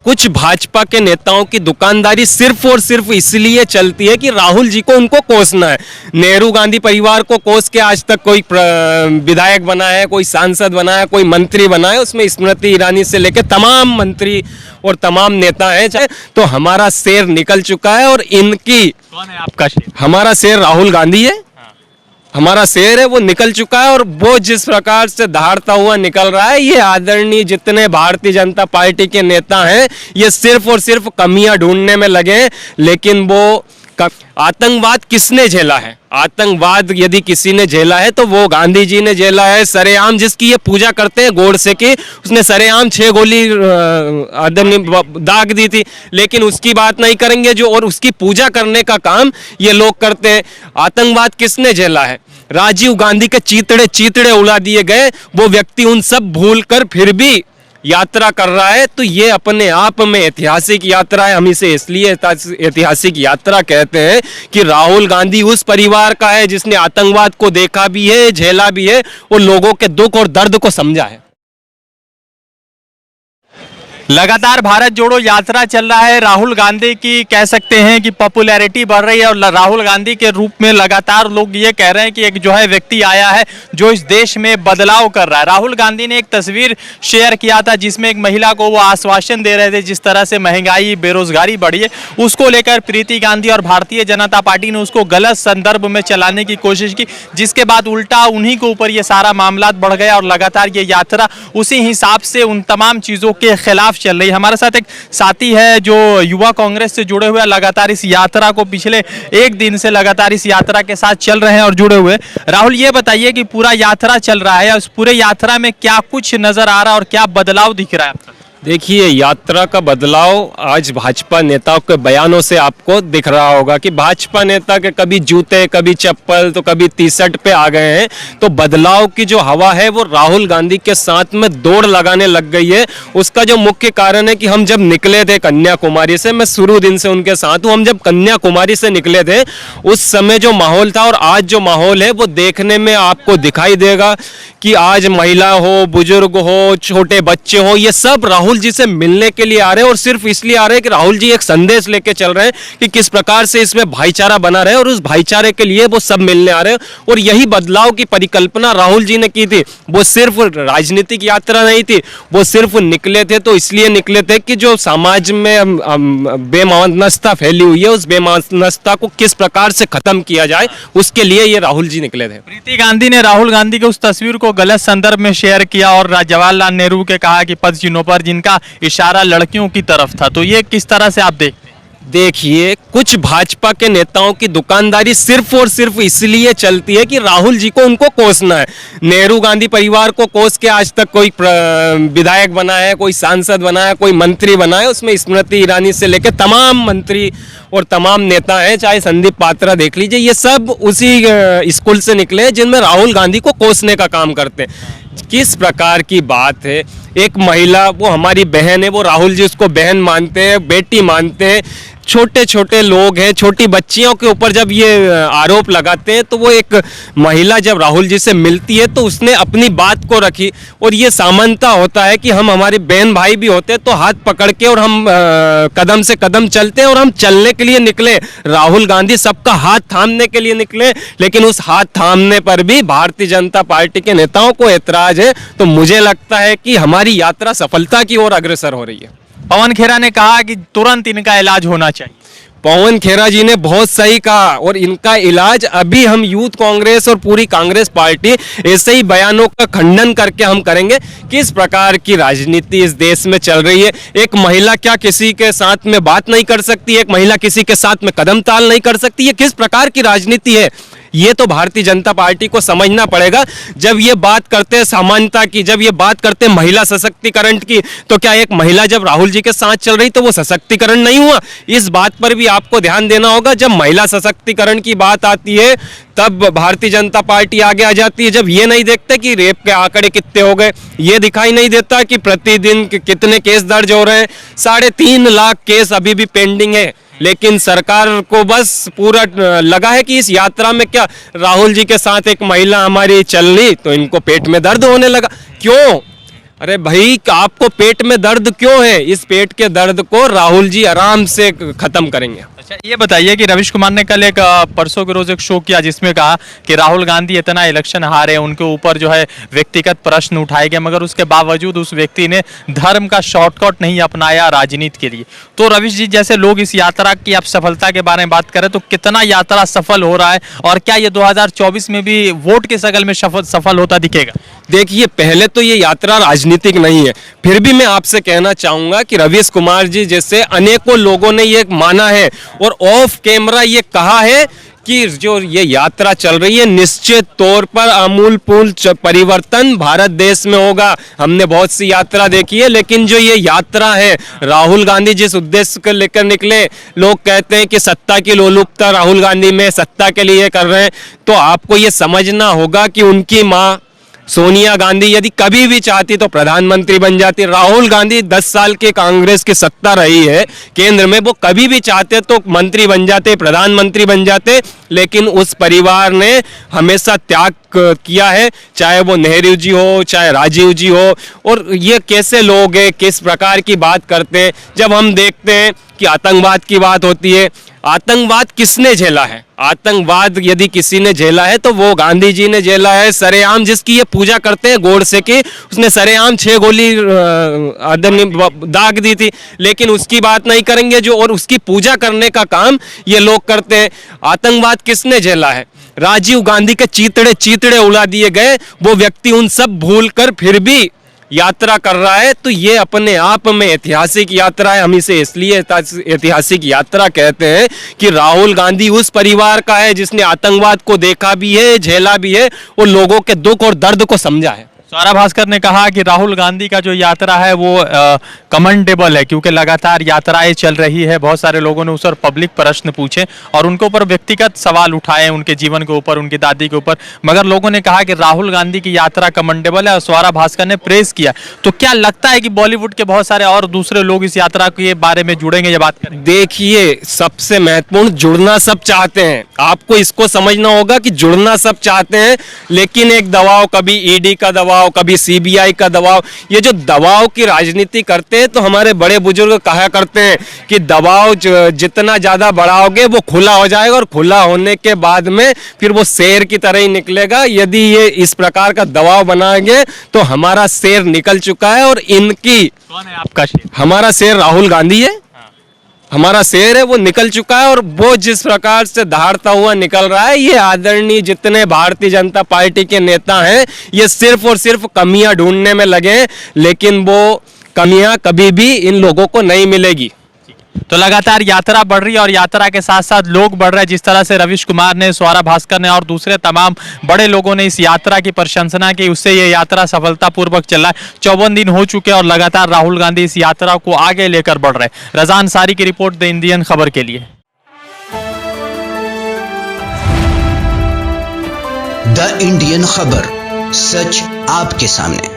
कुछ भाजपा के नेताओं की दुकानदारी सिर्फ और सिर्फ इसलिए चलती है कि राहुल जी को उनको कोसना है। नेहरू गांधी परिवार को कोस के आज तक कोई विधायक बना है, कोई सांसद बना है, कोई मंत्री बना है, उसमें स्मृति ईरानी से लेकर तमाम मंत्री और तमाम नेता हैं। चाहे तो हमारा शेर निकल चुका है और इनकी कौन है आपका शेर? हमारा शेर राहुल गांधी है। हमारा शेर है वो निकल चुका है और वो जिस प्रकार से दहाड़ता हुआ निकल रहा है, ये आदरणीय जितने भारतीय जनता पार्टी के नेता हैं ये सिर्फ और सिर्फ कमियां ढूंढने में लगे हैं। लेकिन वो आतंकवाद किसने झेला है? आतंकवाद यदि किसी ने झेला है तो वो गांधी जी ने झेला है। सरेआम जिसकी ये पूजा करते हैं गोडसे की, उसने सरेआम 6 गोली दाग दी थी, लेकिन उसकी बात नहीं करेंगे जो और उसकी पूजा करने का काम ये लोग करते हैं। आतंकवाद किसने झेला है? राजीव गांधी के चीतड़े चीतड़े उड़ा दिए गए। वो व्यक्ति उन सब भूल कर फिर भी यात्रा कर रहा है, तो ये अपने आप में ऐतिहासिक यात्रा है। हम इसे इसलिए ऐतिहासिक यात्रा कहते हैं कि राहुल गांधी उस परिवार का है जिसने आतंकवाद को देखा भी है, झेला भी है और लोगों के दुख और दर्द को समझा है। लगातार भारत जोड़ो यात्रा चल रहा है। राहुल गांधी की कह सकते हैं कि पॉपुलैरिटी बढ़ रही है और राहुल गांधी के रूप में लगातार लोग ये कह रहे हैं कि एक जो है व्यक्ति आया है जो इस देश में बदलाव कर रहा है। राहुल गांधी ने एक तस्वीर शेयर किया था जिसमें एक महिला को वो आश्वासन दे रहे थे जिस तरह से महंगाई बेरोजगारी बढ़ी है, उसको लेकर प्रीति गांधी और भारतीय जनता पार्टी ने उसको गलत संदर्भ में चलाने की कोशिश की, जिसके बाद उल्टा उन्हीं के ऊपर ये सारा मामला बढ़ गया और लगातार ये यात्रा उसी हिसाब से उन तमाम चीज़ों के खिलाफ चल रही है। हमारे साथ एक साथी है जो युवा कांग्रेस से जुड़े हुए, लगातार इस यात्रा को पिछले एक दिन से लगातार इस यात्रा के साथ चल रहे हैं और जुड़े हुए। राहुल, ये बताइए कि पूरा यात्रा चल रहा है, उस पूरे यात्रा में क्या कुछ नजर आ रहा है और क्या बदलाव दिख रहा है आपको? देखिए, यात्रा का बदलाव आज भाजपा नेताओं के बयानों से आपको दिख रहा होगा कि भाजपा नेता के कभी जूते, कभी चप्पल, तो कभी टी-शर्ट पे आ गए हैं। तो बदलाव की जो हवा है वो राहुल गांधी के साथ में दौड़ लगाने लग गई है। उसका जो मुख्य कारण है कि हम जब निकले थे कन्याकुमारी से, मैं शुरू दिन से उनके साथ हूँ, हम जब कन्याकुमारी से निकले थे उस समय जो माहौल था और आज जो माहौल है वो देखने में आपको दिखाई देगा कि आज महिला हो, बुजुर्ग हो, छोटे बच्चे हो, ये सब राहुल जी से मिलने के लिए आ रहे हैं और सिर्फ इसलिए आ रहे हैं कि राहुल जी एक संदेश लेके चल रहे हैं कि किस प्रकार से इसमें भाईचारा बना रहे और उस भाईचारे के लिए वो सब मिलने आ रहे हैं। और यही बदलाव की परिकल्पना राहुल जी ने की थी। वो सिर्फ राजनीतिक यात्रा नहीं थी, वो सिर्फ निकले थे तो इसलिए निकले थे कि जो समाज में बेमानसता फैली हुई है उस बेमानसता को किस प्रकार से खत्म किया जाए, उसके लिए ये राहुल जी निकले थे। प्रीति गांधी ने राहुल गांधी के उस तस्वीर को गलत संदर्भ में शेयर किया और जवाहरलाल नेहरू के कहा कि पद चिन्हों पर जिनका इशारा लड़कियों की तरफ था, तो ये किस तरह से आप देखते हैं? देखिए, कुछ भाजपा के नेताओं की दुकानदारी सिर्फ और सिर्फ इसलिए चलती है कि राहुल जी को उनको कोसना है। नेहरू गांधी परिवार को कोस के आज तक कोई विधायक बना है, कोई सांसद बना है, कोई मंत्री बना है, उसमें स्मृति ईरानी से लेकर तमाम मंत्री और तमाम नेता हैं। चाहे संदीप पात्रा देख लीजिए, ये सब उसी स्कूल से निकले जिनमें राहुल गांधी को कोसने का काम करते हैं। किस प्रकार की बात है? एक महिला, वो हमारी बहन है, वो राहुल जी उसको बहन मानते हैं, बेटी मानते हैं। छोटे छोटे लोग हैं, छोटी बच्चियों के ऊपर जब ये आरोप लगाते हैं तो वो एक महिला जब राहुल जी से मिलती है तो उसने अपनी बात को रखी। और ये सामान्यता होता है कि हम हमारे बहन भाई भी होते हैं तो हाथ पकड़ के और हम कदम से कदम चलते हैं और हम चलने के लिए निकले। राहुल गांधी सबका हाथ थामने के लिए निकले, लेकिन उस हाथ थामने पर भी भारतीय जनता पार्टी के नेताओं को ऐतराज है। तो मुझे लगता है कि हमारी यात्रा सफलता की ओर अग्रसर हो रही है। पवन खेरा ने कहा कि तुरंत इनका इलाज होना चाहिए। पवन खेरा जी ने बहुत सही कहा और इनका इलाज अभी हम यूथ कांग्रेस और पूरी कांग्रेस पार्टी ऐसे ही बयानों का खंडन करके हम करेंगे। किस प्रकार की राजनीति इस देश में चल रही है? एक महिला क्या किसी के साथ में बात नहीं कर सकती? एक महिला किसी के साथ में कदम ताल नहीं कर सकती? ये किस प्रकार की राजनीति है? ये तो भारतीय जनता पार्टी को समझना पड़ेगा। जब ये बात करते हैं समानता की, जब ये बात करते हैं महिला सशक्तिकरण की, तो क्या एक महिला जब राहुल जी के साथ चल रही तो वो सशक्तिकरण नहीं हुआ? इस बात पर भी आपको ध्यान देना होगा। जब महिला सशक्तिकरण की बात आती है तब भारतीय जनता पार्टी आगे आ जाती है। जब ये नहीं देखते कि रेप के आंकड़े कितने हो गए, ये दिखाई नहीं देता कि प्रतिदिन कितने केस दर्ज हो रहे हैं। 3.5 लाख केस अभी भी पेंडिंग है, लेकिन सरकार को बस पूरा लगा है कि इस यात्रा में क्या राहुल जी के साथ एक महिला हमारी चल ली तो इनको पेट में दर्द होने लगा। क्यों? अरे भाई, आपको पेट में दर्द क्यों है? इस पेट के दर्द को राहुल जी आराम से खत्म करेंगे। अच्छा, ये बताइए कि रविश कुमार ने कल एक परसों के रोज एक शो किया जिसमें कहा कि राहुल गांधी इतना इलेक्शन हारे, उनके ऊपर जो है व्यक्तिगत प्रश्न उठाए गए, मगर उसके बावजूद उस व्यक्ति ने धर्म का शॉर्टकट नहीं अपनाया राजनीति के लिए। तो रविश जी जैसे लोग इस यात्रा की आप सफलता के बारे में बात करें तो कितना यात्रा सफल हो रहा है, और क्या ये 2024 में भी वोट के शक्ल में सफल होता दिखेगा? देखिए, पहले तो ये यात्रा राजनीतिक नहीं है, फिर भी मैं आपसे कहना चाहूंगा कि रवीश कुमार जी जैसे अनेकों लोगों ने ये माना है और ऑफ कैमरा ये कहा है कि जो ये यात्रा चल रही है निश्चित तौर पर आमूलपूर्ण परिवर्तन भारत देश में होगा। हमने बहुत सी यात्रा देखी है, लेकिन जो ये यात्रा है, राहुल गांधी जिस उद्देश्य को लेकर निकले, लोग कहते हैं कि सत्ता की लोलुपता राहुल गांधी में, सत्ता के लिए कर रहे हैं, तो आपको ये समझना होगा कि उनकी माँ सोनिया गांधी यदि कभी भी चाहती तो प्रधानमंत्री बन जाती। राहुल गांधी 10 साल के कांग्रेस की सत्ता रही है केंद्र में, वो कभी भी चाहते तो मंत्री बन जाते, प्रधानमंत्री बन जाते, लेकिन उस परिवार ने हमेशा त्याग किया है, चाहे वो नेहरू जी हो, चाहे राजीव जी हो। और ये कैसे लोग हैं, किस प्रकार की बात करते हैं। जब हम देखते हैं कि आतंकवाद की बात होती है, आतंकवाद किसने झेला है? आतंकवाद यदि किसी ने झेला है तो वो गांधी जी ने झेला है सरेआम। जिसकी ये पूजा करते हैं गोडसे की, उसने सरेआम 6 गोली दाग दी थी, लेकिन उसकी बात नहीं करेंगे जो, और उसकी पूजा करने का काम ये लोग करते हैं। आतंकवाद किसने झेला है? राजीव गांधी के चीतड़े चीतड़े उड़ा दिए गए, वो व्यक्ति उन सब भूल कर फिर भी यात्रा कर रहा है। तो ये अपने आप में ऐतिहासिक यात्रा है। हम इसे इसलिए ऐतिहासिक यात्रा कहते हैं कि राहुल गांधी उस परिवार का है जिसने आतंकवाद को देखा भी है, झेला भी है और लोगों के दुख और दर्द को समझा है। स्वरा भास्कर ने कहा कि राहुल गांधी का जो यात्रा है वो कमेंडेबल है, क्योंकि लगातार यात्राएं चल रही है। बहुत सारे लोगों ने उस पर पब्लिक प्रश्न पूछे और उनके ऊपर व्यक्तिगत सवाल उठाए, उनके जीवन के ऊपर, उनकी दादी के ऊपर, मगर लोगों ने कहा कि राहुल गांधी की यात्रा कमेंडेबल है और स्वरा भास्कर ने प्रेस किया। तो क्या लगता है कि बॉलीवुड के बहुत सारे और दूसरे लोग इस यात्रा के बारे में जुड़ेंगे या बात करेंगे? देखिए, सबसे महत्वपूर्ण, जुड़ना सब चाहते हैं। आपको इसको समझना होगा कि जुड़ना सब चाहते हैं, लेकिन एक दबाव, कभी ईडी का दबाव, कभी सीबीआई का दबाव, ये जो दबाव की राजनीति करते हैं, तो हमारे बड़े बुजुर्ग कहा करते हैं कि दबाव जितना ज्यादा बढ़ाओगे वो खुला हो जाएगा, और खुला होने के बाद में फिर वो शेर की तरह ही निकलेगा। यदि ये इस प्रकार का दबाव बनाएंगे तो हमारा शेर निकल चुका है। और इनकी, कौन है आपका शेर? हमारा शेर राहुल गांधी है, हमारा शेर है, वो निकल चुका है। और वो जिस प्रकार से दहाड़ता हुआ निकल रहा है, ये आदरणीय जितने भारतीय जनता पार्टी के नेता हैं, ये सिर्फ और सिर्फ कमियां ढूंढने में लगे हैं, लेकिन वो कमियां कभी भी इन लोगों को नहीं मिलेगी। तो लगातार यात्रा बढ़ रही है और यात्रा के साथ साथ लोग बढ़ रहे हैं। जिस तरह से रवीश कुमार ने, स्वरा भास्कर ने और दूसरे तमाम बड़े लोगों ने इस यात्रा की प्रशंसना की, उससे ये यात्रा सफलतापूर्वक चल रहा है। 54 दिन हो चुके हैं और लगातार राहुल गांधी इस यात्रा को आगे लेकर बढ़ रहे हैं। रजान सारी की रिपोर्ट, द इंडियन खबर के लिए। द इंडियन खबर, सच आपके सामने।